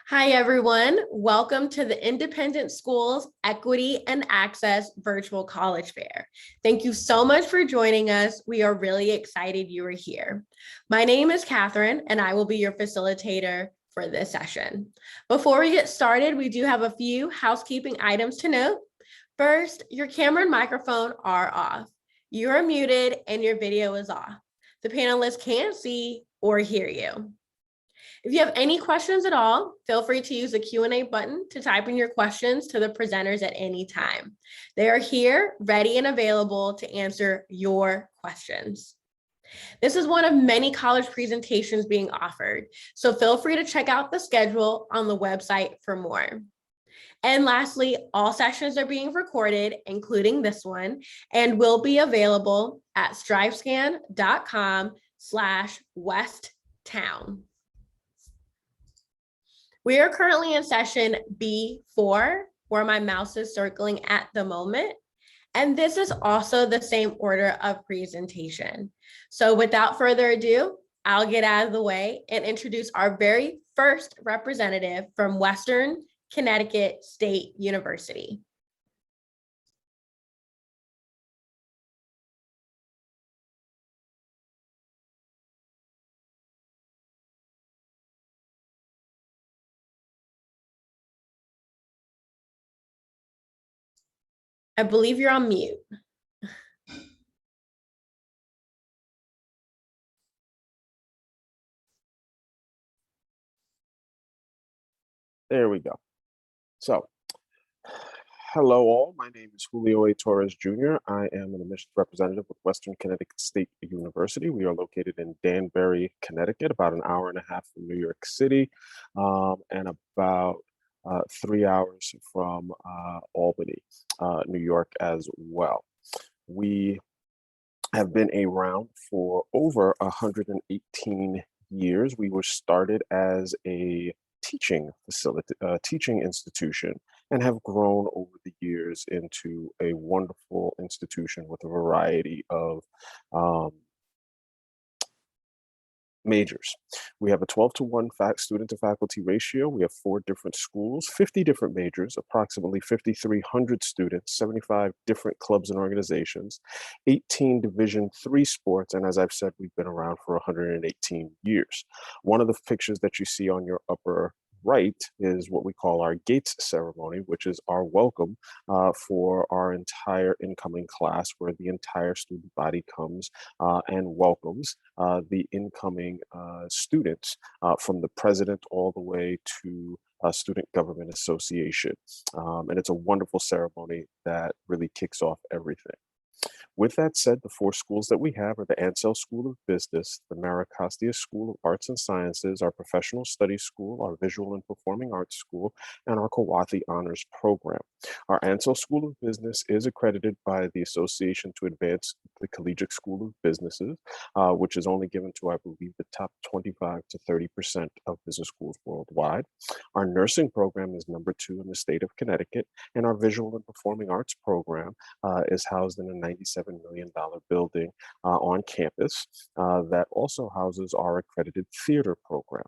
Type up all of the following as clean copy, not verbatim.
Hi, everyone. Welcome to the Independent Schools Equity and Access Virtual College Fair. Thank you so much for joining us. We are really excited you are here. My name is Catherine, and I will be your facilitator for this session. Before we get started, we do have a few housekeeping items to note. First, your camera and microphone are off. You are muted and your video is off. The panelists can't see or hear you. If you have any questions at all, feel free to use the Q&A button to type in your questions to the presenters at any time. They are here, ready and available to answer your questions. This is one of many college presentations being offered, so feel free to check out the schedule on the website for more. And lastly, all sessions are being recorded, including this one, and will be available at strivescan.com/westtown. We are currently in session B4, where my mouse is circling at the moment. And this is also the same order of presentation. So without further ado, I'll get out of the way and introduce our very first representative from Western Connecticut State University. I believe you're on mute. There we go. So, hello all, my name is Julio A. Torres Jr. I am an admissions representative with Western Connecticut State University. We are located in Danbury, Connecticut, about an hour and a half from New York City, and about 3 hours from Albany, New York as well. We have been around for over 118 years. We were started as a teaching facility, teaching institution, and have grown over the years into a wonderful institution with a variety of majors. We have a 12-to-1 student to faculty ratio. We have 4 different schools, 50 different majors, approximately 5,300 students, 75 different clubs and organizations, 18 Division III sports, and as I've said, we've been around for 118 years. One of the pictures that you see on your upper right is what we call our Gates ceremony, which is our welcome for our entire incoming class, where the entire student body comes and welcomes the incoming students, from the president all the way to Student Government Association. And it's a wonderful ceremony that really kicks off everything. With that said, the 4 schools that we have are the Ansell School of Business, the Maracastia School of Arts and Sciences, our Professional Studies School, our Visual and Performing Arts School, and our Kawathi Honors Program. Our Ansell School of Business is accredited by the Association to Advance the Collegiate School of Businesses, which is only given to, I believe, the top 25 to 30% of business schools worldwide. Our nursing program is number 2 in the state of Connecticut, and our Visual and Performing Arts Program is housed in a $97 million building on campus that also houses our accredited theater program.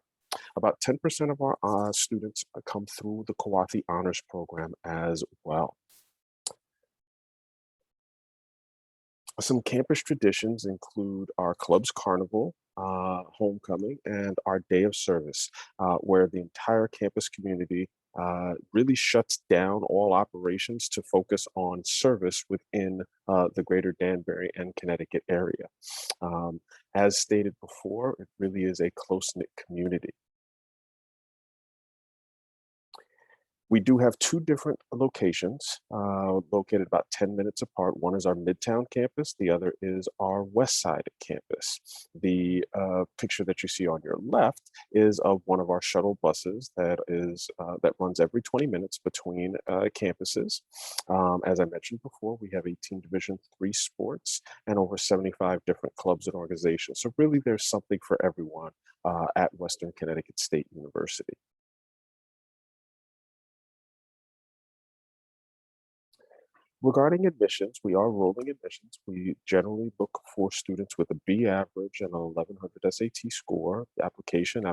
About 10% of our students come through the Kawathi Honors Program as well. Some campus traditions include our club's carnival, homecoming, and our day of service, where the entire campus community really shuts down all operations to focus on service within the greater Danbury and Connecticut area. As stated before, it really is a close-knit community. We do have 2 different locations located about 10 minutes apart. One is our Midtown campus, the other is our West Side campus. The picture that you see on your left is of one of our shuttle buses that runs every 20 minutes between campuses. As I mentioned before, we have 18 Division III sports and over 75 different clubs and organizations. So really there's something for everyone at Western Connecticut State University. Regarding admissions, we are rolling admissions. We generally look for students with a B average and an 1100 SAT score, the application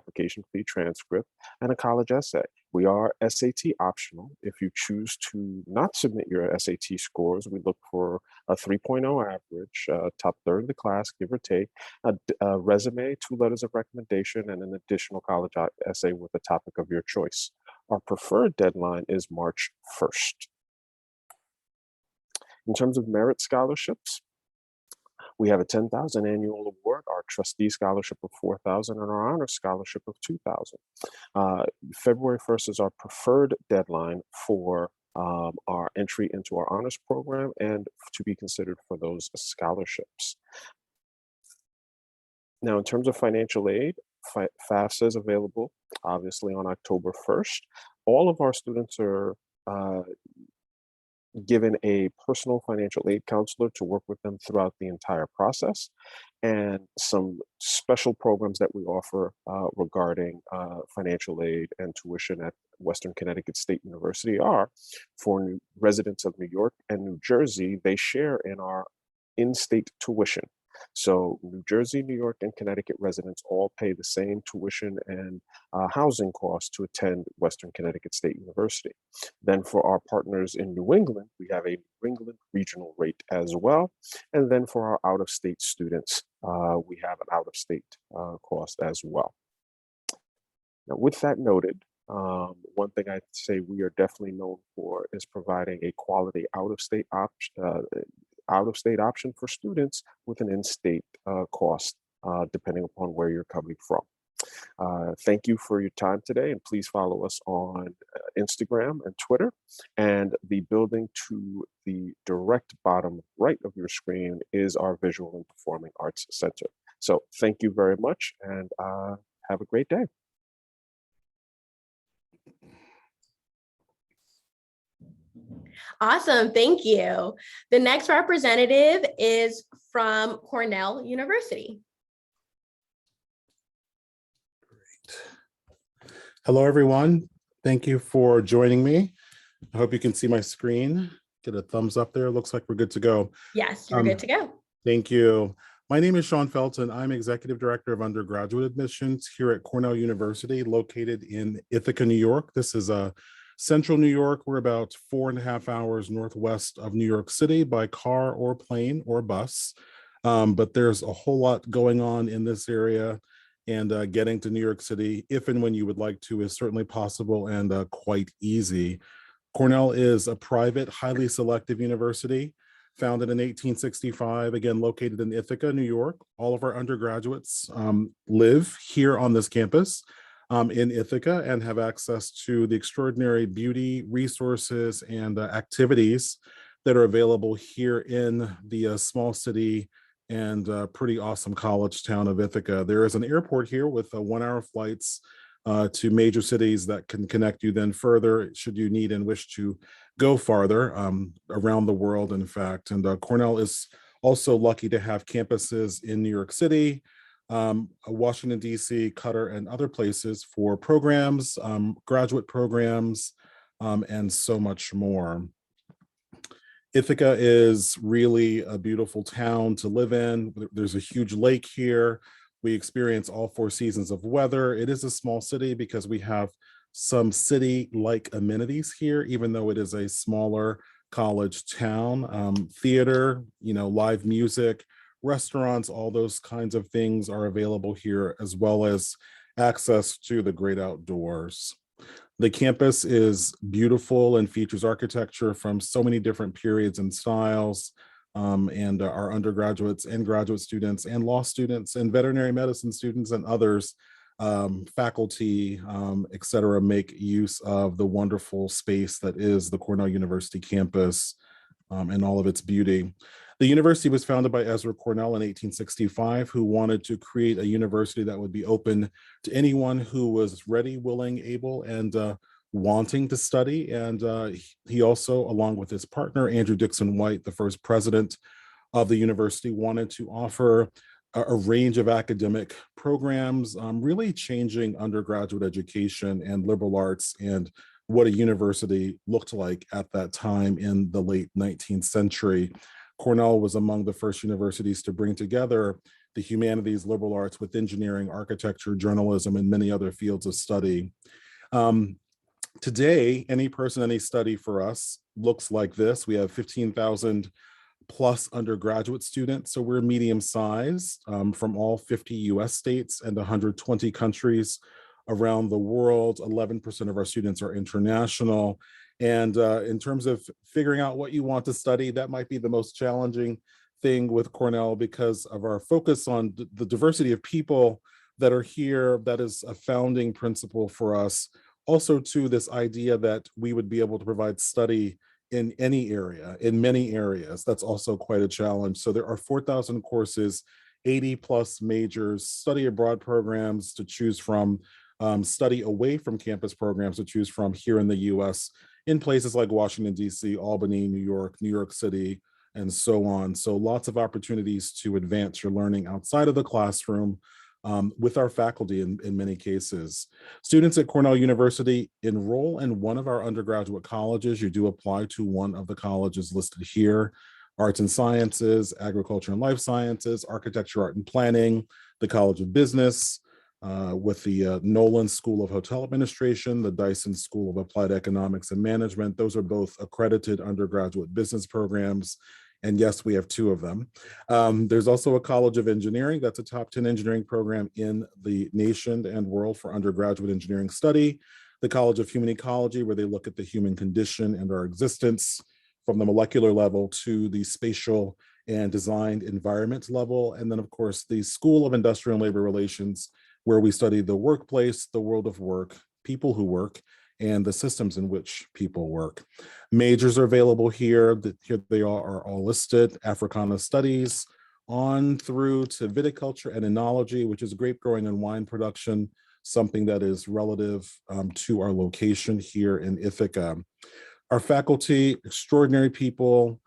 fee transcript, and a college essay. We are SAT optional. If you choose to not submit your SAT scores, we look for a 3.0 average, top third of the class, give or take, a resume, 2 letters of recommendation, and an additional college essay with a topic of your choice. Our preferred deadline is March 1st. In terms of merit scholarships, we have a $10,000 annual award, our trustee scholarship of $4,000, and our honor scholarship of $2,000. February 1st is our preferred deadline for our entry into our honors program and to be considered for those scholarships. Now, in terms of financial aid, FAFSA is available, obviously, on October 1st. All of our students are given a personal financial aid counselor to work with them throughout the entire process, and some special programs that we offer regarding financial aid and tuition at Western Connecticut State University are for residents of New York and New Jersey. They share in our in-state tuition. So New Jersey, New York, and Connecticut residents all pay the same tuition and housing costs to attend Western Connecticut State University. Then for our partners in New England, we have a New England regional rate as well. And then for our out-of-state students, we have an out-of-state cost as well. Now, with that noted, one thing I'd say we are definitely known for is providing a quality out-of-state option for students with an in-state cost, depending upon where you're coming from. Thank you for your time today, and please follow us on Instagram and Twitter. And the building to the direct bottom right of your screen is our Visual and Performing Arts Center. So thank you very much, and have a great day. Awesome, thank you. The next representative is from Cornell University. Great. Hello, everyone. Thank you for joining me. I hope you can see my screen. Get a thumbs up there. Looks like we're good to go. Yes, you're good to go. Thank you. My name is Sean Felton. I'm Executive Director of Undergraduate Admissions here at Cornell University, located in Ithaca, New York. This is Central New York. We're about 4.5 hours northwest of New York City by car or plane or bus. But there's a whole lot going on in this area, and getting to New York City, if and when you would like to, is certainly possible and quite easy. Cornell is a private, highly selective university founded in 1865, again, located in Ithaca, New York. All of our undergraduates live here on this campus in Ithaca and have access to the extraordinary beauty, resources, and activities that are available here in the small city and pretty awesome college town of Ithaca. There is an airport here with 1-hour flights to major cities that can connect you then further should you need and wish to go farther around the world, in fact. And Cornell is also lucky to have campuses in New York City, Washington, D.C., Qatar, and other places for programs, graduate programs, and so much more. Ithaca is really a beautiful town to live in. There's a huge lake here. We experience all 4 seasons of weather. It is a small city because we have some city-like amenities here, even though it is a smaller college town. Theater, live music, restaurants, all those kinds of things are available here, as well as access to the great outdoors. The campus is beautiful and features architecture from so many different periods and styles. And our undergraduates and graduate students and law students and veterinary medicine students and others, faculty, et cetera, make use of the wonderful space that is the Cornell University campus and all of its beauty. The university was founded by Ezra Cornell in 1865, who wanted to create a university that would be open to anyone who was ready, willing, able, and wanting to study. And he also, along with his partner, Andrew Dixon White, the first president of the university, wanted to offer a range of academic programs, really changing undergraduate education and liberal arts and what a university looked like at that time in the late 19th century. Cornell was among the first universities to bring together the humanities, liberal arts with engineering, architecture, journalism, and many other fields of study. Today, any person, any study for us looks like this. We have 15,000 plus undergraduate students. So we're medium sized from all 50 US states and 120 countries around the world. 11% of our students are international. And in terms of figuring out what you want to study, that might be the most challenging thing with Cornell because of our focus on the diversity of people that are here. That is a founding principle for us. Also, to this idea that we would be able to provide study in any area, in many areas. That's also quite a challenge. So there are 4,000 courses, 80 plus majors, study abroad programs to choose from, study away from campus programs to choose from here in the US, in places like Washington, DC, Albany, New York City, and so on. So lots of opportunities to advance your learning outside of the classroom with our faculty in many cases. Students at Cornell University enroll in one of our undergraduate colleges. You do apply to one of the colleges listed here: Arts and Sciences, Agriculture and Life Sciences, Architecture, Art and Planning, the College of Business, with the Nolan School of Hotel Administration, the Dyson School of Applied Economics and Management. Those are both accredited undergraduate business programs. And yes, we have two of them. There's also a College of Engineering. That's a top 10 engineering program in the nation and world for undergraduate engineering study. The College of Human Ecology, where they look at the human condition and our existence from the molecular level to the spatial and designed environment level. And then, of course, the School of Industrial and Labor Relations, where we study the workplace, the world of work, people who work, and the systems in which people work. Majors are available here. Here they are all listed: Africana Studies, on through to Viticulture and Enology, which is grape growing and wine production, something that is relative to our location here in Ithaca. Our faculty, extraordinary people,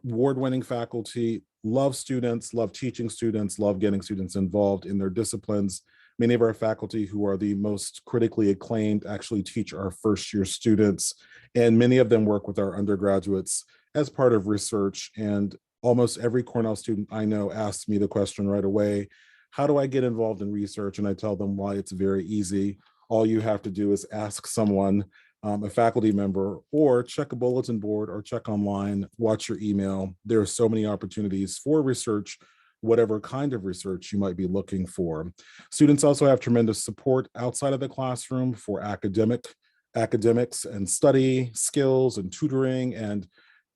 award-winning faculty, love students, love teaching students, love getting students involved in their disciplines. Many of our faculty who are the most critically acclaimed actually teach our first-year students, and many of them work with our undergraduates as part of research. And almost every Cornell student I know asks me the question right away: how do I get involved in research? And I tell them why it's very easy. All you have to do is ask someone, a faculty member, or check a bulletin board, or check online, watch your email. There are so many opportunities for research, whatever kind of research you might be looking for. Students also have tremendous support outside of the classroom for academics and study skills and tutoring and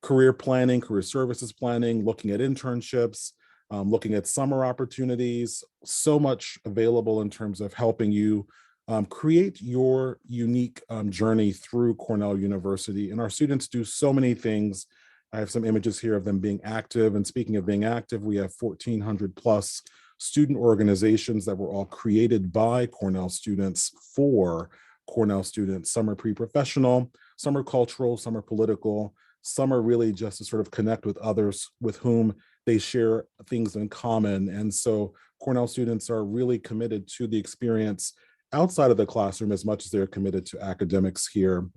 career planning, career services planning, looking at internships, looking at summer opportunities. So much available in terms of helping you create your unique journey through Cornell University. And our students do so many things. I have some images here of them being active. And speaking of being active, we have 1,400 plus student organizations that were all created by Cornell students for Cornell students. Some are pre-professional, some are cultural, some are political, some are really just to sort of connect with others with whom they share things in common. And so Cornell students are really committed to the experience outside of the classroom as much as they're committed to academics here.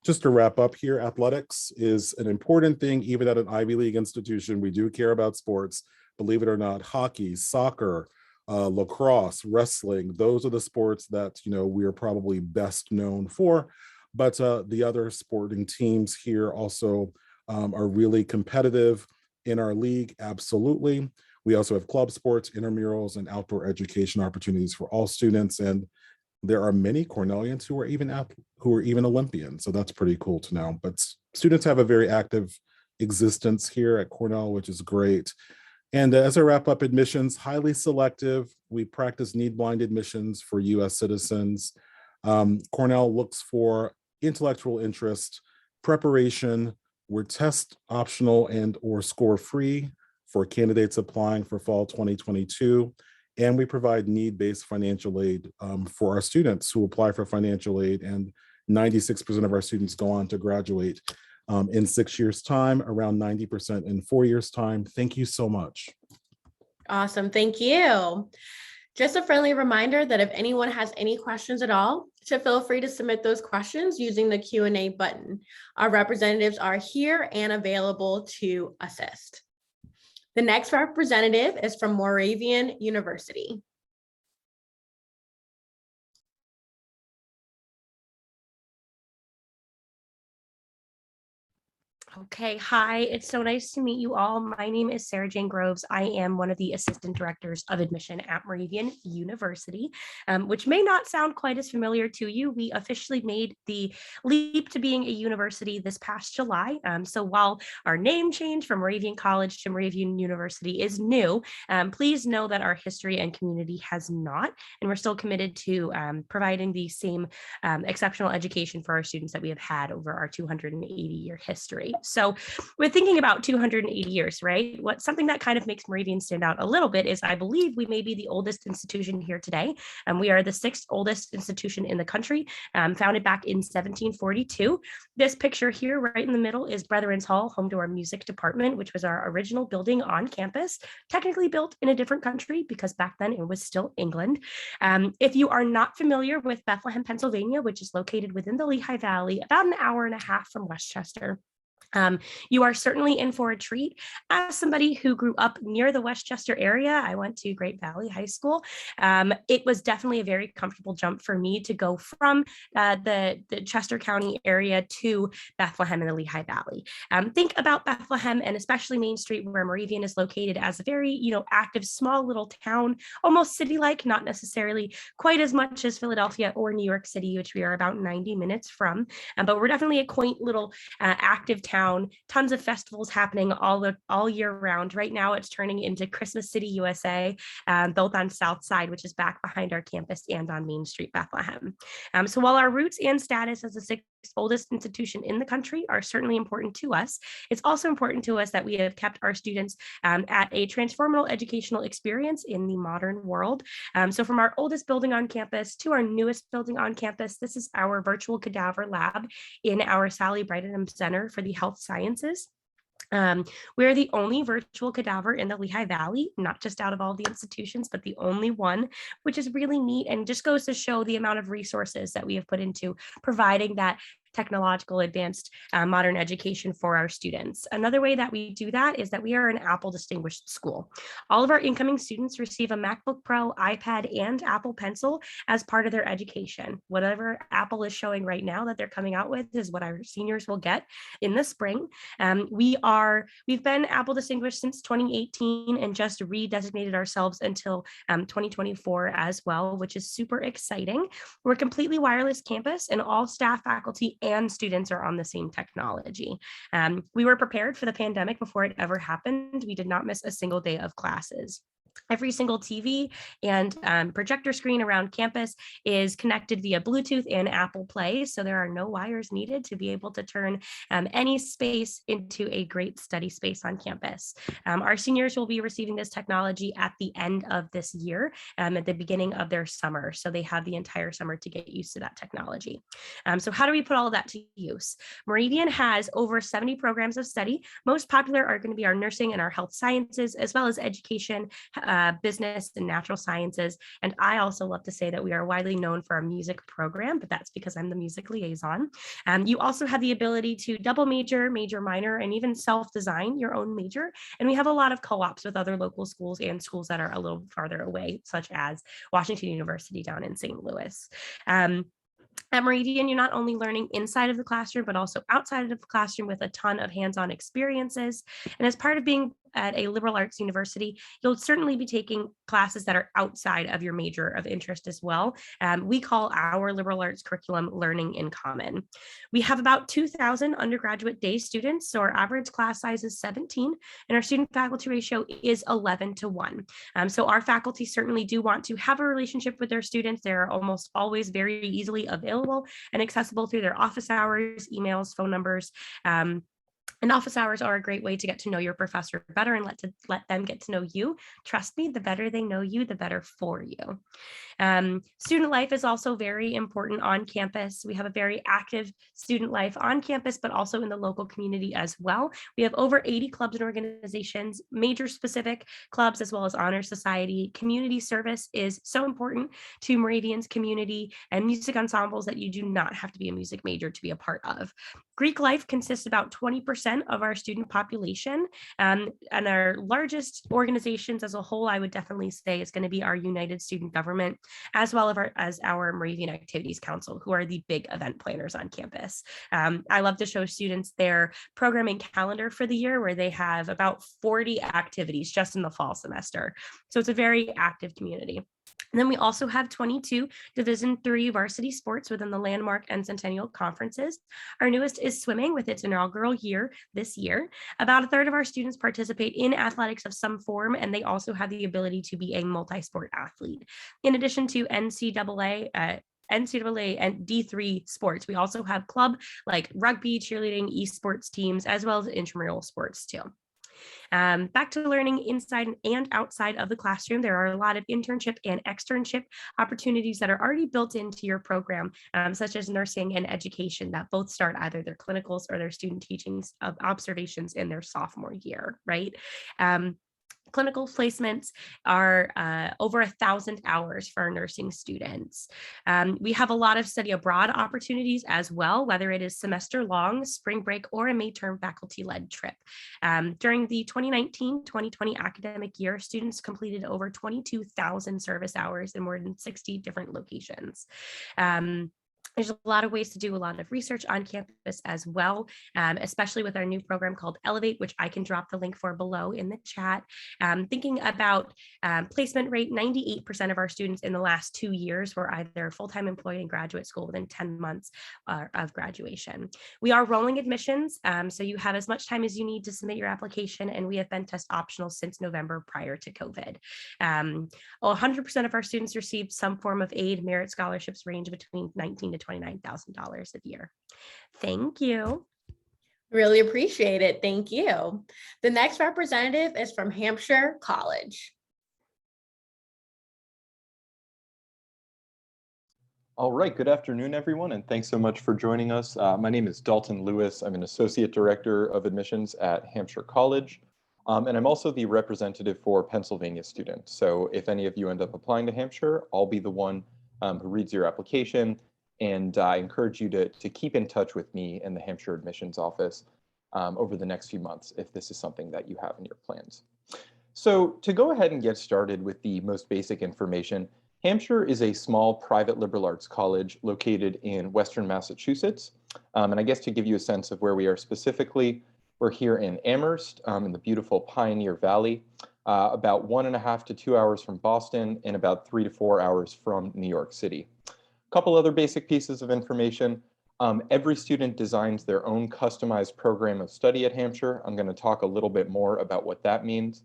Just to wrap up here, athletics is an important thing, even at an Ivy League institution. We do care about sports, believe it or not. Hockey, soccer, lacrosse, wrestling, those are the sports that, we are probably best known for. But the other sporting teams here also are really competitive in our league, absolutely. We also have club sports, intramurals, and outdoor education opportunities for all students. And there are many Cornellians who are even Olympians, so that's pretty cool to know. But students have a very active existence here at Cornell, which is great. And as I wrap up, admissions, highly selective. We practice need-blind admissions for US citizens. Cornell looks for intellectual interest, preparation. We're test optional and or score free for candidates applying for fall 2022. And we provide need-based financial aid for our students who apply for financial aid. And 96% of our students go on to graduate in 6 years' time, around 90% in 4 years' time. Thank you so much. Awesome. Thank you. Just a friendly reminder that if anyone has any questions at all, to feel free to submit those questions using the Q&A button. Our representatives are here and available to assist. The next representative is from Moravian University. Okay, hi, it's so nice to meet you all. My name is Sarah Jane Groves. I am one of the assistant directors of admission at Moravian University, which may not sound quite as familiar to you. We officially made the leap to being a university this past July. So while our name change from Moravian College to Moravian University is new, please know that our history and community has not, and we're still committed to providing the same exceptional education for our students that we have had over our 280-year history. So we're thinking about 280 years, right? Something that kind of makes Moravian stand out a little bit is I believe we may be the oldest institution here today. We are the 6th oldest institution in the country, founded back in 1742. This picture here right in the middle is Brethren's Hall, home to our music department, which was our original building on campus, technically built in a different country because back then it was still England. If you are not familiar with Bethlehem, Pennsylvania, which is located within the Lehigh Valley, about an hour and a half from Westchester, you are certainly in for a treat. As somebody who grew up near the Westchester area, I went to Great Valley High School. It was definitely a very comfortable jump for me to go from the Chester County area to Bethlehem in the Lehigh Valley. Think about Bethlehem and especially Main Street where Moravian is located as a very, active, small little town, almost city-like, not necessarily quite as much as Philadelphia or New York City, which we are about 90 minutes from, but we're definitely a quaint little active town. Tons of festivals happening all year round. Right now, it's turning into Christmas City, USA, both on South Side, which is back behind our campus, and on Main Street, Bethlehem. So while our roots and status as the 6th oldest institution in the country are certainly important to us, it's also important to us that we have kept our students at a transformational educational experience in the modern world. So from our oldest building on campus to our newest building on campus, this is our virtual cadaver lab in our Sally Brightenham Center for the Health Sciences. We're the only virtual cadaver in the Lehigh Valley, not just out of all the institutions, but the only one, which is really neat and just goes to show the amount of resources that we have put into providing that technological advanced modern education for our students. Another way that we do that is that we are an Apple distinguished school. All of our incoming students receive a MacBook Pro, iPad, and Apple Pencil as part of their education. Whatever Apple is showing right now that they're coming out with is what our seniors will get in the spring. We've been Apple distinguished since 2018 and just redesignated ourselves until 2024 as well, which is super exciting. We're a completely wireless campus and all staff, faculty, and students are on the same technology. We were prepared for the pandemic before it ever happened. We did not miss a single day of classes. Every single TV and projector screen around campus is connected via Bluetooth and Apple Play, so there are no wires needed to be able to turn any space into a great study space on campus. Our seniors will be receiving this technology at the end of this year, at the beginning of their summer, so they have the entire summer to get used to that technology. So how do we put all of that to use? Moravian has over 70 programs of study. Most popular are going to be our nursing and our health sciences, as well as education, business and natural sciences. And I also love to say that we are widely known for our music program, but that's because I'm the music liaison. You also have the ability to double major, major minor, and even self-design your own major. And we have a lot of co-ops with other local schools and schools that are a little farther away, such as Washington University down in St. Louis. At Moravian, you're not only learning inside of the classroom, but also outside of the classroom with a ton of hands-on experiences. And as part of being at a liberal arts university, you'll certainly be taking classes that are outside of your major of interest as well. We call our liberal arts curriculum Learning in Common. We have about 2,000 undergraduate day students, so our average class size is 17, and our student faculty ratio is 11:1. So our faculty certainly do want to have a relationship with their students. They're almost always very easily available and accessible through their office hours, emails, phone numbers. And office hours are a great way to get to know your professor better and let them get to know you. Trust me, the better they know you, the better for you. Student life is also very important on campus. We have a very active student life on campus, but also in the local community as well. We have over 80 clubs and organizations, major specific clubs, as well as honor society. Community service is so important to Moravian's community, and music ensembles that you do not have to be a music major to be a part of. Greek life consists about 20% of our student population, and our largest organizations as a whole, I would definitely say, is going to be our United Student Government, as well as our Moravian Activities Council, who are the big event planners on campus. I love to show students their programming calendar for the year, where they have about 40 activities just in the fall semester. So it's a very active community. And then we also have 22 Division III varsity sports within the landmark and centennial conferences. Our newest is swimming, with its inaugural year this year. About a third of our students participate in athletics of some form, and they also have the ability to be a multi-sport athlete. In addition to NCAA and D3 sports, we also have club like rugby, cheerleading, esports teams, as well as intramural sports too. Back to learning inside and outside of the classroom, there are a lot of internship and externship opportunities that are already built into your program, such as nursing and education, that both start either their clinicals or their student teachings of observations in their sophomore year, right? Clinical placements are over 1,000 hours for our nursing students. We have a lot of study abroad opportunities as well, whether it is semester long, spring break, or a May-term faculty-led trip. During the 2019-2020 academic year, students completed over 22,000 service hours in more than 60 different locations. There's a lot of ways to do a lot of research on campus as well, especially with our new program called Elevate, which I can drop the link for below in the chat. Thinking about placement rate, 98% of our students in the last 2 years were either full-time employed in graduate school within 10 months of graduation. We are rolling admissions, so you have as much time as you need to submit your application, and we have been test optional since November prior to COVID. 100% of our students received some form of aid. Merit scholarships range between $19,000 to $29,000 a year. Thank you. Really appreciate it. Thank you. The next representative is from Hampshire College. All right, good afternoon, everyone, and thanks so much for joining us. My name is Dalton Lewis. I'm an Associate Director of Admissions at Hampshire College, and I'm also the representative for Pennsylvania students. So if any of you end up applying to Hampshire, I'll be the one who reads your application, and I encourage you to keep in touch with me in the Hampshire Admissions Office over the next few months if this is something that you have in your plans. So to go ahead and get started with the most basic information, Hampshire is a small private liberal arts college located in Western Massachusetts. And I guess to give you a sense of where we are specifically, we're here in Amherst in the beautiful Pioneer Valley, about 1.5 to 2 hours from Boston and about 3 to 4 hours from New York City. A couple other basic pieces of information. Every student designs their own customized program of study at Hampshire. I'm going to talk a little bit more about what that means.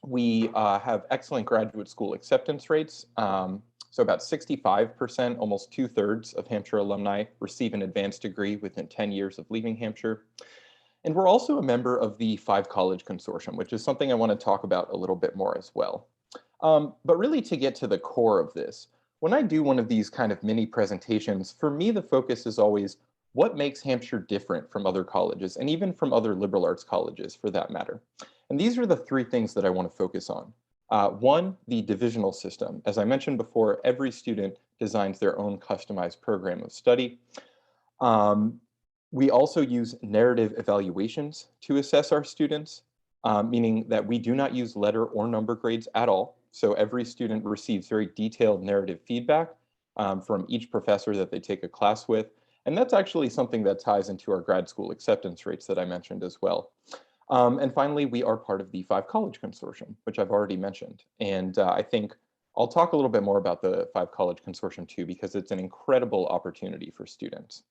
We have excellent graduate school acceptance rates. So about 65%, almost 2/3 of Hampshire alumni receive an advanced degree within 10 years of leaving Hampshire. And we're also a member of the 5-College Consortium, which is something I want to talk about a little bit more as well. But really, to get to the core of this, when I do one of these kind of mini presentations, for me, the focus is always what makes Hampshire different from other colleges, and even from other liberal arts colleges for that matter. And these are the 3 things that I want to focus on. 1, the divisional system. As I mentioned before, every student designs their own customized program of study. We also use narrative evaluations to assess our students, meaning that we do not use letter or number grades at all. So every student receives very detailed narrative feedback from each professor that they take a class with. And that's actually something that ties into our grad school acceptance rates that I mentioned as well. And finally, we are part of the 5-College Consortium, which I've already mentioned. And I think I'll talk a little bit more about the 5-College Consortium too, because it's an incredible opportunity for students.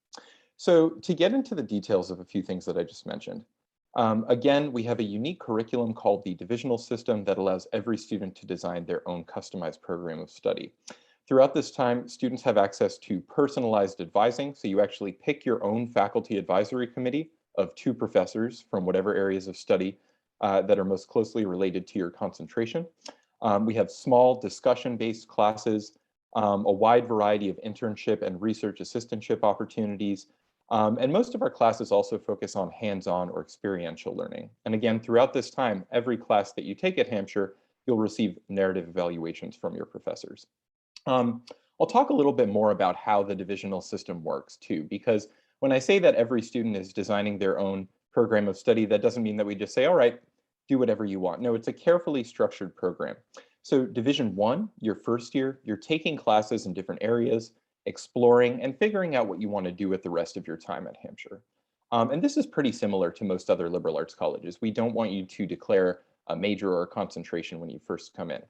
So to get into the details of a few things that I just mentioned, again, we have a unique curriculum called the Divisional System that allows every student to design their own customized program of study. Throughout this time, students have access to personalized advising, so you actually pick your own faculty advisory committee of 2 professors from whatever areas of study that are most closely related to your concentration. We have small discussion-based classes, a wide variety of internship and research assistantship opportunities, and most of our classes also focus on hands-on or experiential learning. And again, throughout this time, every class that you take at Hampshire, you'll receive narrative evaluations from your professors. I'll talk a little bit more about how the divisional system works too, because when I say that every student is designing their own program of study, that doesn't mean that we just say, all right, do whatever you want. No, it's a carefully structured program. So Division 1, your first year, you're taking classes in different areas, exploring and figuring out what you want to do with the rest of your time at Hampshire. And this is pretty similar to most other liberal arts colleges. We don't want you to declare a major or a concentration when you first come in.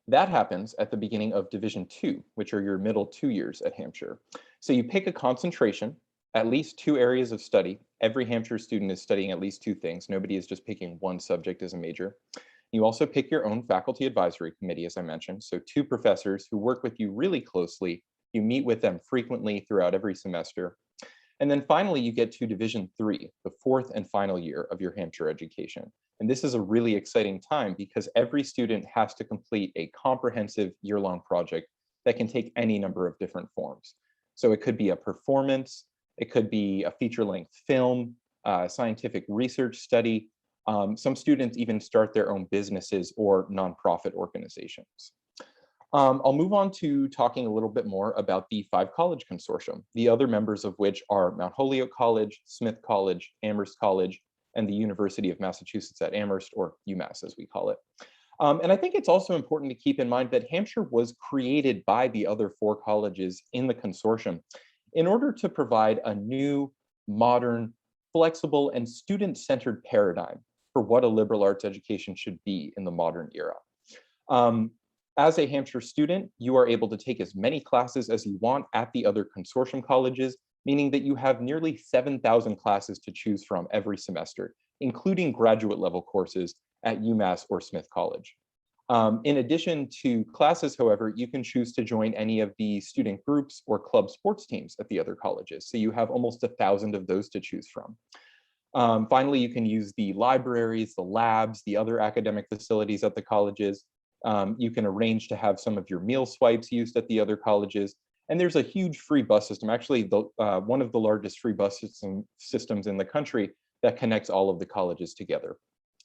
That happens at the beginning of Division 2, which are your middle 2 years at Hampshire. So you pick a concentration, at least 2 areas of study. Every Hampshire student is studying at least 2 things. Nobody is just picking one subject as a major. You also pick your own faculty advisory committee, as I mentioned. So 2 professors who work with you really closely. You meet with them frequently throughout every semester. And then finally, you get to Division 3, the 4th and final year of your Hampshire education. And this is a really exciting time because every student has to complete a comprehensive year-long project that can take any number of different forms. So it could be a performance, it could be a feature-length film, scientific research study. Some students even start their own businesses or nonprofit organizations. I'll move on to talking a little bit more about the 5 college consortium, the other members of which are Mount Holyoke College, Smith College, Amherst College, and the University of Massachusetts at Amherst, or UMass as we call it. And I think it's also important to keep in mind that Hampshire was created by the other 4 colleges in the consortium in order to provide a new, modern, flexible, and student-centered paradigm for what a liberal arts education should be in the modern era. As a Hampshire student, you are able to take as many classes as you want at the other consortium colleges, meaning that you have nearly 7,000 classes to choose from every semester, including graduate level courses at UMass or Smith College. In addition to classes, however, you can choose to join any of the student groups or club sports teams at the other colleges. So you have almost 1,000 of those to choose from. Finally, you can use the libraries, the labs, the other academic facilities at the colleges. You can arrange to have some of your meal swipes used at the other colleges. And there's a huge free bus system, actually one of the largest free bus systems in the country that connects all of the colleges together.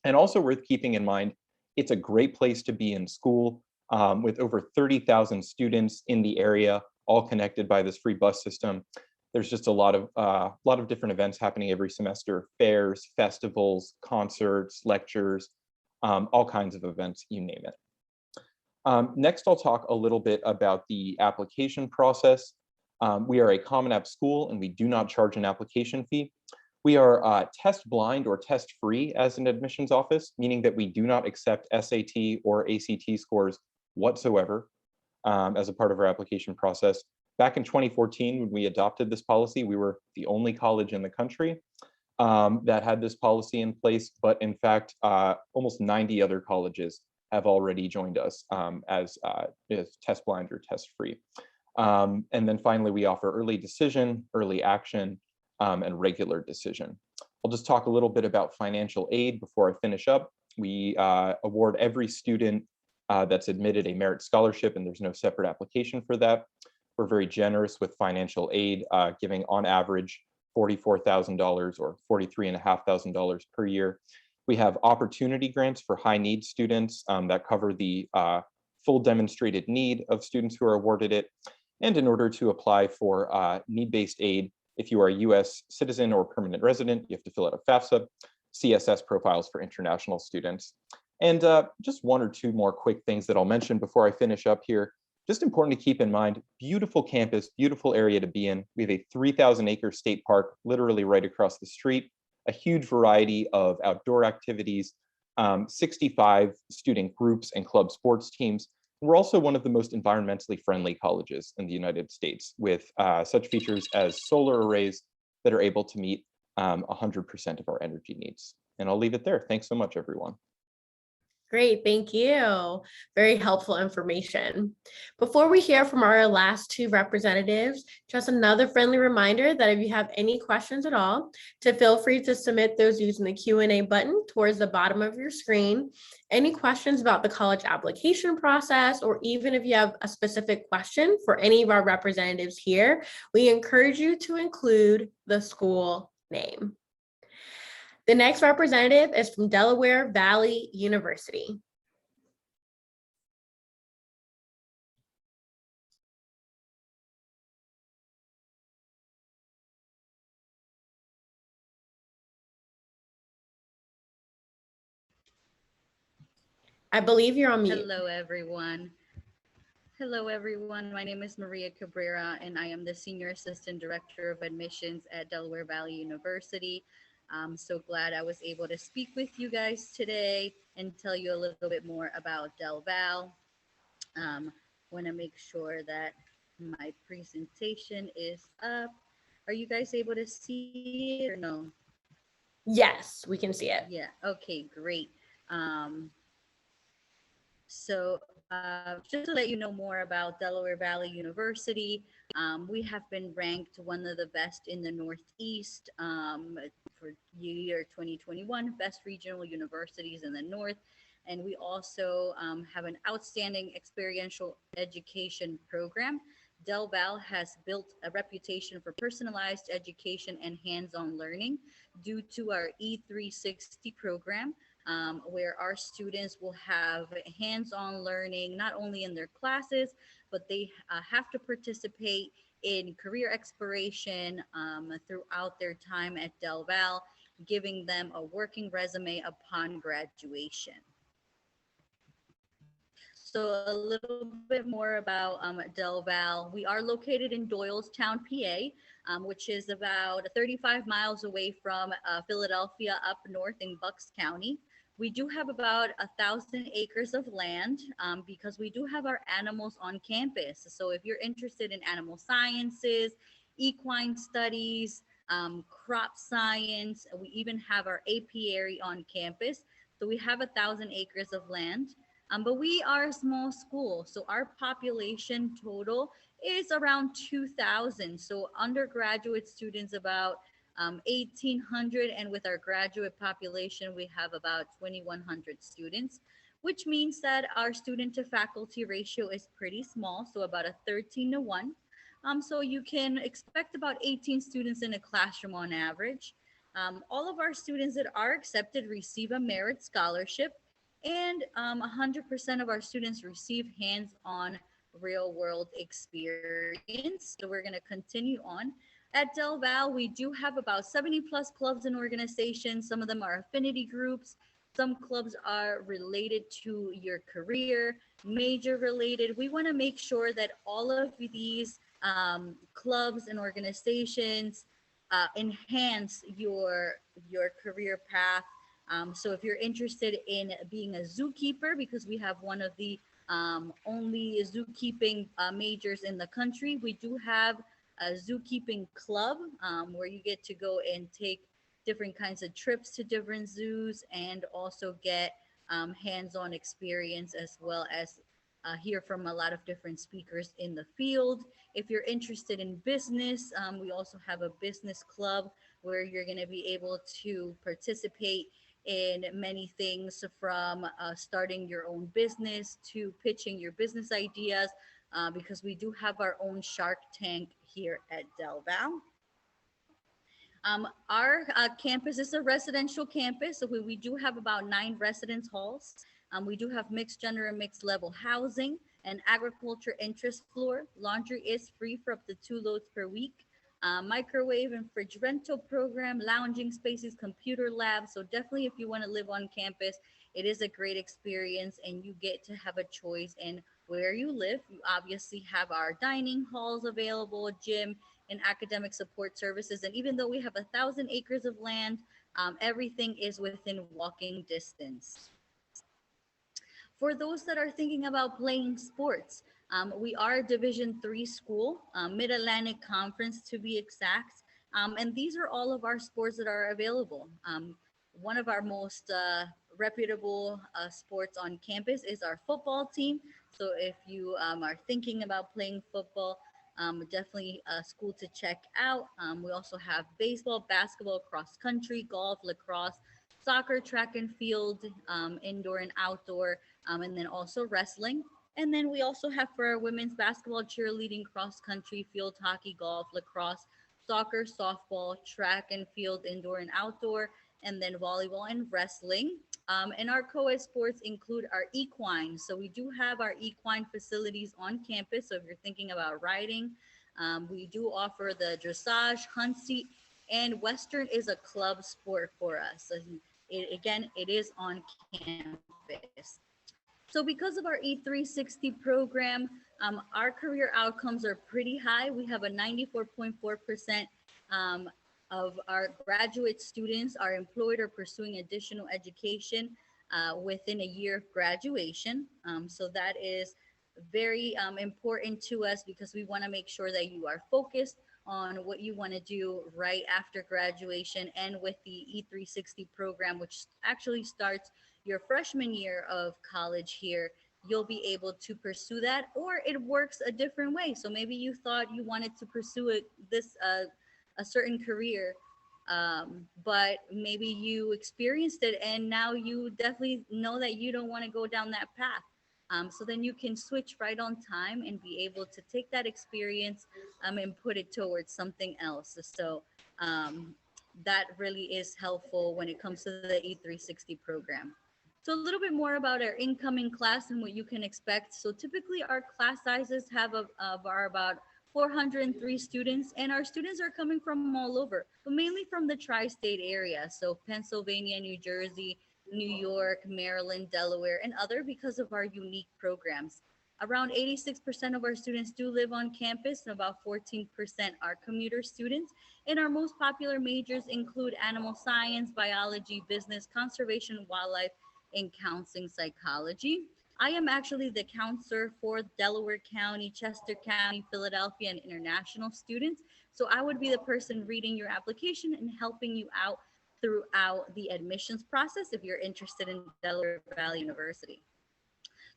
And also worth keeping in mind, it's a great place to be in school with over 30,000 students in the area, all connected by this free bus system. There's just a lot of different events happening every semester, fairs, festivals, concerts, lectures, all kinds of events, you name it. Next, I'll talk a little bit about the application process. We are a Common App school and we do not charge an application fee. We are test blind or test free as an admissions office, meaning that we do not accept SAT or ACT scores whatsoever as a part of our application process. Back in 2014, when we adopted this policy, we were the only college in the country that had this policy in place, but in fact, almost 90 other colleges have already joined us as test blind or test free. And then finally, we offer early decision, early action, and regular decision. I'll just talk a little bit about financial aid before I finish up. We award every student that's admitted a merit scholarship, and there's no separate application for that. We're very generous with financial aid, giving on average $44,000 or $43,500 per year. We have opportunity grants for high need students that cover the full demonstrated need of students who are awarded it. And in order to apply for need-based aid, if you are a US citizen or permanent resident, you have to fill out a FAFSA, CSS profiles for international students. And just 1 or 2 more quick things that I'll mention before I finish up here. Just important to keep in mind, beautiful campus, beautiful area to be in. We have a 3,000-acre state park literally right across the street, a huge variety of outdoor activities, 65 student groups and club sports teams. We're also one of the most environmentally friendly colleges in the United States with such features as solar arrays that are able to meet 100% of our energy needs. And I'll leave it there. Thanks so much, everyone. Great, thank you. Very helpful information. Before we hear from our last two representatives, just another friendly reminder that if you have any questions at all, to feel free to submit those using the Q&A button towards the bottom of your screen. Any questions about the college application process, or even if you have a specific question for any of our representatives here, we encourage you to include the school name. The next representative is from Delaware Valley University. I believe you're on mute. Hello, everyone. Hello, everyone. My name is Maria Cabrera, and I am the Senior Assistant Director of Admissions at Delaware Valley University. I'm so glad I was able to speak with you guys today and tell you a little bit more about Del Val. Want to make sure that my presentation is up. Are you guys able to see it or no? Yes, we can see it. Yeah, okay, great. Just to let you know more about Delaware Valley University, we have been ranked one of the best in the Northeast for year 2021, best regional universities in the North. And we also have an outstanding experiential education program. Del Val has built a reputation for personalized education and hands-on learning due to our E360 program, where our students will have hands-on learning, not only in their classes, but they have to participate in career exploration throughout their time at Del Val, giving them a working resume upon graduation. So a little bit more about Del Val. We are located in Doylestown, PA, which is about 35 miles away from Philadelphia up north in Bucks County. We do have about 1,000 acres of land because we do have our animals on campus. So if you're interested in animal sciences, equine studies, crop science, we even have our apiary on campus. So we have 1,000 acres of land. But we are a small school, so our population total is around 2,000. So undergraduate students about 1,800, and with our graduate population, we have about 2,100 students, which means that our student to faculty ratio is pretty small, so about a 13-to-1. So you can expect about 18 students in a classroom on average. All of our students that are accepted receive a merit scholarship, and 100% of our students receive hands-on real-world experience. So we're going to continue on. At Del Val, we do have about 70 plus clubs and organizations. Some of them are affinity groups. Some clubs are related to your career, major related. We want to make sure that all of these clubs and organizations enhance your career path. So if you're interested in being a zookeeper, because we have one of the only zookeeping majors in the country, we do have a zookeeping club where you get to go and take different kinds of trips to different zoos and also get hands-on experience, as well as hear from a lot of different speakers in the field. If you're interested in business, we also have a business club where you're going to be able to participate in many things, from starting your own business to pitching your business ideas, because we do have our own Shark Tank here at Del Val. Our campus is a residential campus, so we do have about 9 residence halls. We do have mixed gender and mixed level housing, and agriculture interest floor. Laundry is free for up to 2 loads per week. Microwave and fridge rental program, lounging spaces, computer labs. So definitely, if you want to live on campus, it is a great experience, and you get to have a choice in where you live. You obviously have our dining halls available, gym, and academic support services. And even though we have 1,000 acres of land, everything is within walking distance. For those that are thinking about playing sports, we are a Division III school, Mid-Atlantic Conference to be exact. And these are all of our sports that are available. One of our most reputable sports on campus is our football team. So if you are thinking about playing football, definitely a school to check out. We also have baseball, basketball, cross country, golf, lacrosse, soccer, track and field, indoor and outdoor, and then also wrestling. And then we also have for our women's basketball, cheerleading, cross country, field hockey, golf, lacrosse, soccer, softball, track and field, indoor and outdoor, and then volleyball and wrestling. And our co-ed sports include our equine. So we do have our equine facilities on campus. So if you're thinking about riding, we do offer the dressage, hunt seat, and Western is a club sport for us. So it is on campus. So because of our E360 program, our career outcomes are pretty high. We have a 94.4% of our graduate students are employed or pursuing additional education within a year of graduation. So that is very important to us because we want to make sure that you are focused on what you want to do right after graduation. And with the E360 program, which actually starts your freshman year of college here, you'll be able to pursue that, or it works a different way. So maybe you thought you wanted to pursue a certain career, but maybe you experienced it and now you definitely know that you don't want to go down that path. So then you can switch right on time and be able to take that experience and put it towards something else. So that really is helpful when it comes to the E360 program. So a little bit more about our incoming class and what you can expect. So typically our class sizes are about 403 students, and our students are coming from all over, but mainly from the tri-state area. So Pennsylvania, New Jersey, New York, Maryland, Delaware, and other because of our unique programs. Around 86% of our students do live on campus, and about 14% are commuter students. And our most popular majors include animal science, biology, business, conservation, wildlife, and counseling psychology. I am actually the counselor for Delaware County, Chester County, Philadelphia, and international students. So I would be the person reading your application and helping you out throughout the admissions process if you're interested in Delaware Valley University.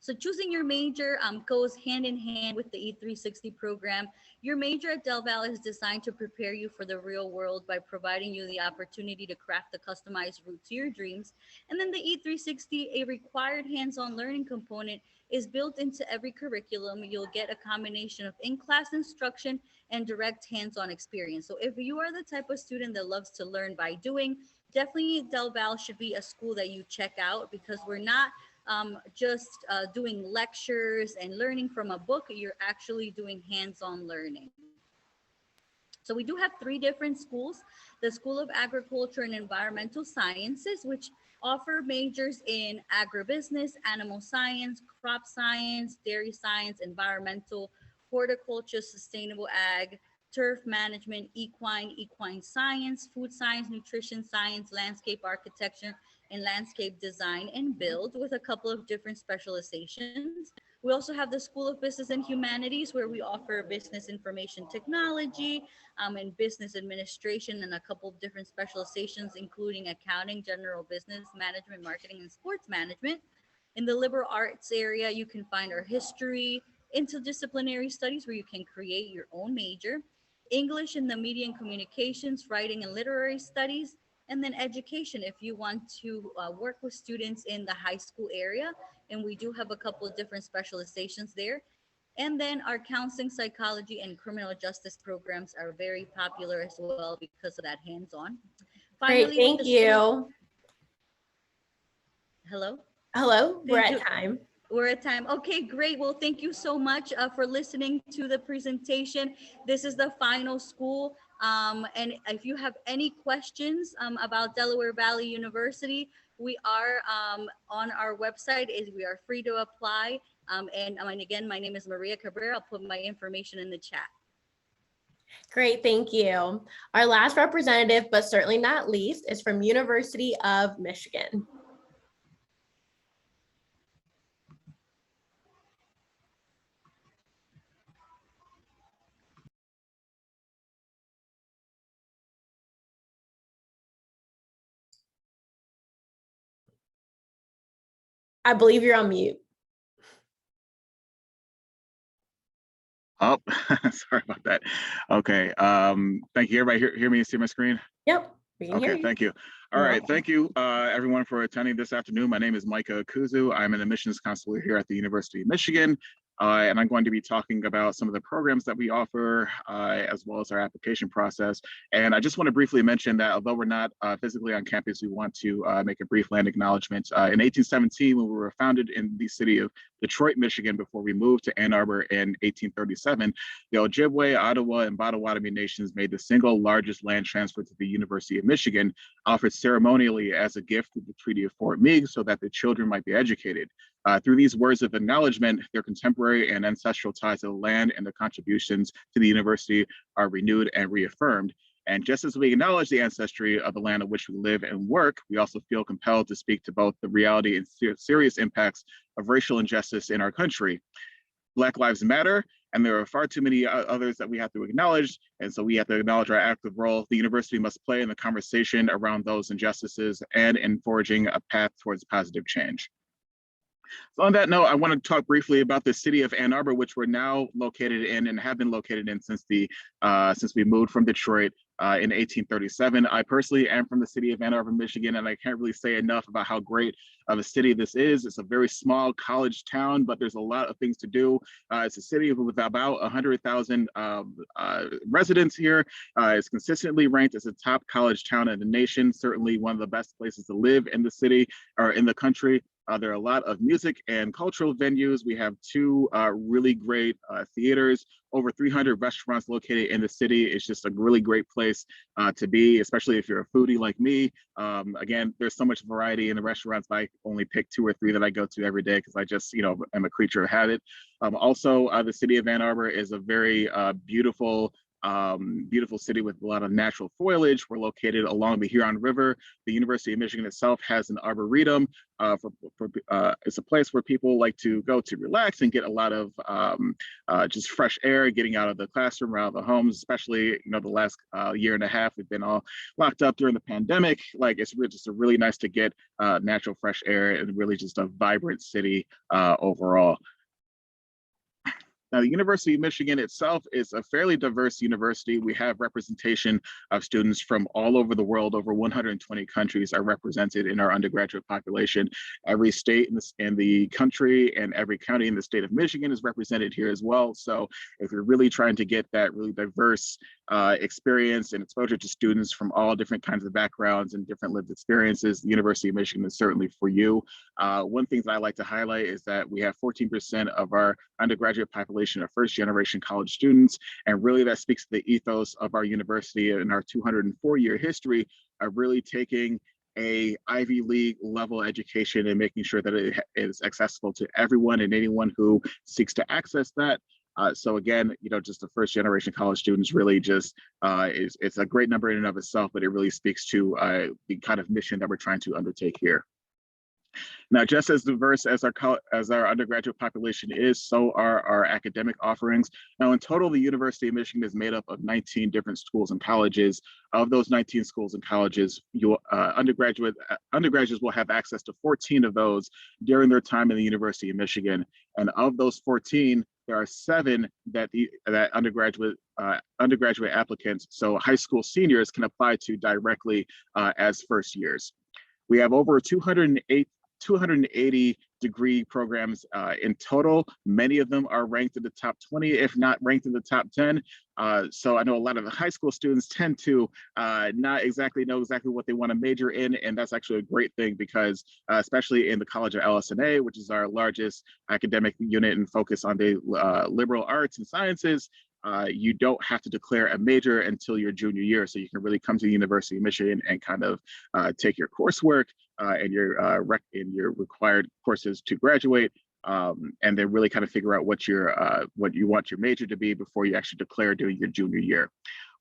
So choosing your major goes hand in hand with the E360 program. Your major at Del Val is designed to prepare you for the real world by providing you the opportunity to craft a customized route to your dreams. And then the E360, a required hands-on learning component, is built into every curriculum. You'll get a combination of in-class instruction and direct hands-on experience. So if you are the type of student that loves to learn by doing, definitely Del Val should be a school that you check out, because we're not just doing lectures and learning from a book. You're actually doing hands-on learning. So we do have 3 different schools: the School of Agriculture and Environmental Sciences, which offer majors in agribusiness, animal science, crop science, dairy science, environmental, horticulture, sustainable ag, turf management, equine science, food science, nutrition science, landscape architecture, and landscape design and build, with a couple of different specializations. We also have the School of Business and Humanities, where we offer business information technology and business administration, and a couple of different specializations, including accounting, general business management, marketing, and sports management. In the liberal arts area, you can find our history, interdisciplinary studies, where you can create your own major, English in the media and communications, writing and literary studies, and then education if you want to work with students in the high school area. And we do have a couple of different specializations there. And then our counseling, psychology, and criminal justice programs are very popular as well because of that hands-on. Great, thank you. Hello? Hello, we're at time. We're at time. Okay, great. Well, thank you so much for listening to the presentation. This is the final school. And if you have any questions about Delaware Valley University, we are on our website. We are free to apply. And again, my name is Maria Cabrera. I'll put my information in the chat. Great, thank you. Our last representative, but certainly not least, is from University of Michigan. I believe you're on mute. Oh, sorry about that. Okay. Thank you. Everybody hear me and see my screen? Yep, we can hear Okay, you. thank you. All You're right, welcome. thank you everyone for attending this afternoon. My name is Micah Kuzu. I'm an admissions counselor here at the University of Michigan. And I'm going to be talking about some of the programs that we offer, as well as our application process. And I just want to briefly mention that although we're not physically on campus, we want to make a brief land acknowledgement. In 1817, when we were founded in the city of Detroit, Michigan, before we moved to Ann Arbor in 1837, the Ojibwe, Ottawa, and Potawatomi nations made the single largest land transfer to the University of Michigan, offered ceremonially as a gift through the Treaty of Fort Meigs so that the children might be educated. Through these words of acknowledgement, their contemporary and ancestral ties to the land and their contributions to the university are renewed and reaffirmed. And just as we acknowledge the ancestry of the land on which we live and work, we also feel compelled to speak to both the reality and serious impacts of racial injustice in our country. Black Lives Matter, and there are far too many others that we have to acknowledge. And so we have to acknowledge our active role the university must play in the conversation around those injustices and in forging a path towards positive change. So on that note, I want to talk briefly about the city of Ann Arbor, which we're now located in and have been located in since we moved from Detroit in 1837. I personally am from the city of Ann Arbor, Michigan, and I can't really say enough about how great of a city this is. It's a very small college town, but there's a lot of things to do. It's a city with about 100,000 residents here. It's consistently ranked as a top college town in the nation, certainly one of the best places to live in the city or in the country. There are a lot of music and cultural venues. We have two really great theaters, over 300 restaurants located in the city. It's just a really great place to be, especially if you're a foodie like me. Again, there's so much variety in the restaurants, but I only pick 2 or 3 that I go to every day because I just, am a creature of habit. Also, the city of Ann Arbor is a very beautiful city with a lot of natural foliage. We're located along the Huron River. The University of Michigan itself has an arboretum. It's a place where people like to go to relax and get a lot of just fresh air, getting out of the classroom, out of the homes, especially, the last year and a half, we've been all locked up during the pandemic. Like, it's just really nice to get natural fresh air and really just a vibrant city overall. Now, the University of Michigan itself is a fairly diverse university. We have representation of students from all over the world. Over 120 countries are represented in our undergraduate population. Every state in the country and every county in the state of Michigan is represented here as well. So if you're really trying to get that really diverse experience and exposure to students from all different kinds of backgrounds and different lived experiences, the University of Michigan is certainly for you. One thing that I like to highlight is that we have 14% of our undergraduate population are first-generation college students, and really that speaks to the ethos of our university and our 204-year history of really taking a Ivy League level education and making sure that it is accessible to everyone and anyone who seeks to access that. So again, just the first generation college students really just it's a great number in and of itself, but it really speaks to the kind of mission that we're trying to undertake here. Now, just as diverse as our undergraduate population is, so are our academic offerings. Now, in total, the University of Michigan is made up of 19 different schools and colleges. Of those 19 schools and colleges, undergraduates will have access to 14 of those during their time in the University of Michigan. And of those 14, there are 7 that undergraduate applicants, so high school seniors, can apply to directly as first years. We have over 280 degree programs in total. Many of them are ranked in the top 20, if not ranked in the top 10. So I know a lot of the high school students tend to not exactly know what they want to major in, and that's actually a great thing because especially in the College of LS&A, which is our largest academic unit and focus on the liberal arts and sciences, you don't have to declare a major until your junior year. So you can really come to the University of Michigan and kind of take your coursework and your required courses to graduate, and then really kind of figure out what you want your major to be before you actually declare during your junior year.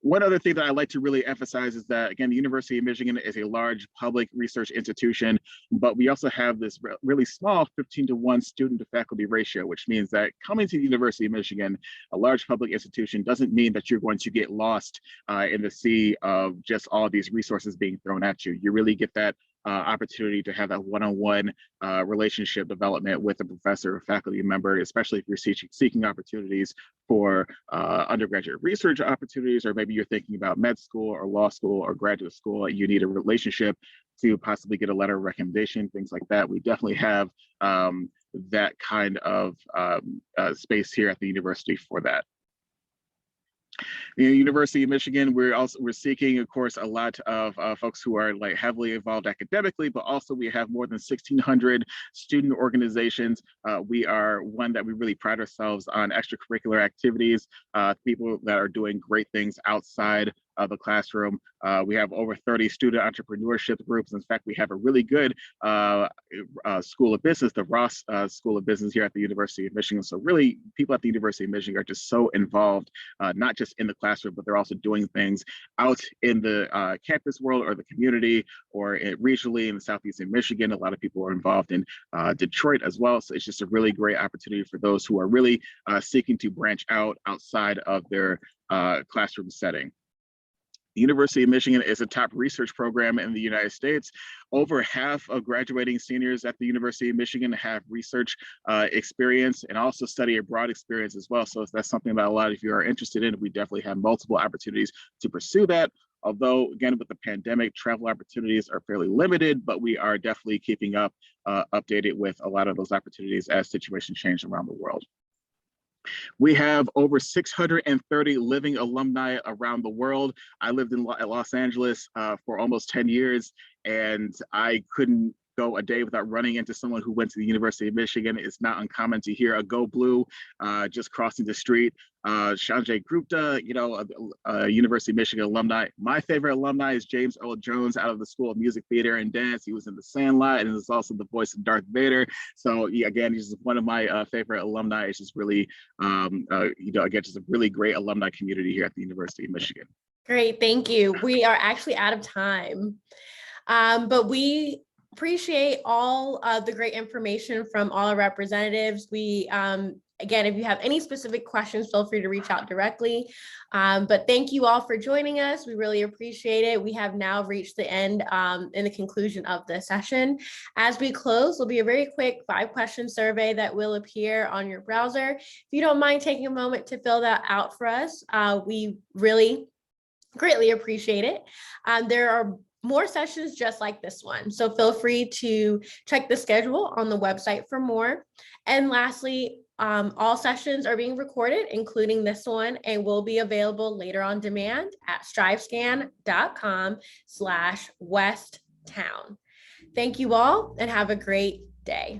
One other thing that I like to really emphasize is that, again, the University of Michigan is a large public research institution, but we also have this really small 15-to-1 student to faculty ratio, which means that coming to the University of Michigan, a large public institution, doesn't mean that you're going to get lost in the sea of just all these resources being thrown at you. You really get that opportunity to have that one-on-one relationship development with a professor or faculty member, especially if you're seeking opportunities for undergraduate research opportunities, or maybe you're thinking about med school or law school or graduate school, and you need a relationship to possibly get a letter of recommendation, things like that. We definitely have that kind of space here at the university for that. The University of Michigan, we're seeking, of course, a lot of folks who are like heavily involved academically, but also we have more than 1,600 student organizations. We are one that we really pride ourselves on extracurricular activities, people that are doing great things outside of the classroom. We have over 30 student entrepreneurship groups. In fact, we have a really good School of Business, the Ross School of Business here at the University of Michigan. So really, people at the University of Michigan are just so involved, not just in the classroom, but they're also doing things out in the campus world or the community, or regionally in the southeastern Michigan. A lot of people are involved in Detroit as well. So it's just a really great opportunity for those who are really seeking to branch out outside of their classroom setting. The University of Michigan is a top research program in the United States. Over half of graduating seniors at the University of Michigan have research experience and also study abroad experience as well. So if that's something that a lot of you are interested in, we definitely have multiple opportunities to pursue that. Although, again, with the pandemic, travel opportunities are fairly limited, but we are definitely keeping updated with a lot of those opportunities as situations change around the world. We have over 630 living alumni around the world. I lived in Los Angeles for almost 10 years, and I couldn't go a day without running into someone who went to the University of Michigan. It's not uncommon to hear a "Go Blue" just crossing the street. Sanjay Gupta, a University of Michigan alumni. My favorite alumni is James Earl Jones out of the School of Music, Theater, and Dance. He was in The Sandlot and is also the voice of Darth Vader. So yeah, again, he's one of my favorite alumni. It's just really, again, just a really great alumni community here at the University of Michigan. Great, thank you. We are actually out of time, but we appreciate all of the great information from all our representatives. We, again, if you have any specific questions, feel free to reach out directly. But thank you all for joining us. We really appreciate it. We have now reached the end in the conclusion of the session. As we close, there'll be a very quick 5-question survey that will appear on your browser. If you don't mind taking a moment to fill that out for us, we really greatly appreciate it. There are more sessions just like this one, so feel free to check the schedule on the website for more. And lastly, all sessions are being recorded, including this one, and will be available later on demand at strivescan.com/westtown. Thank you all and have a great day.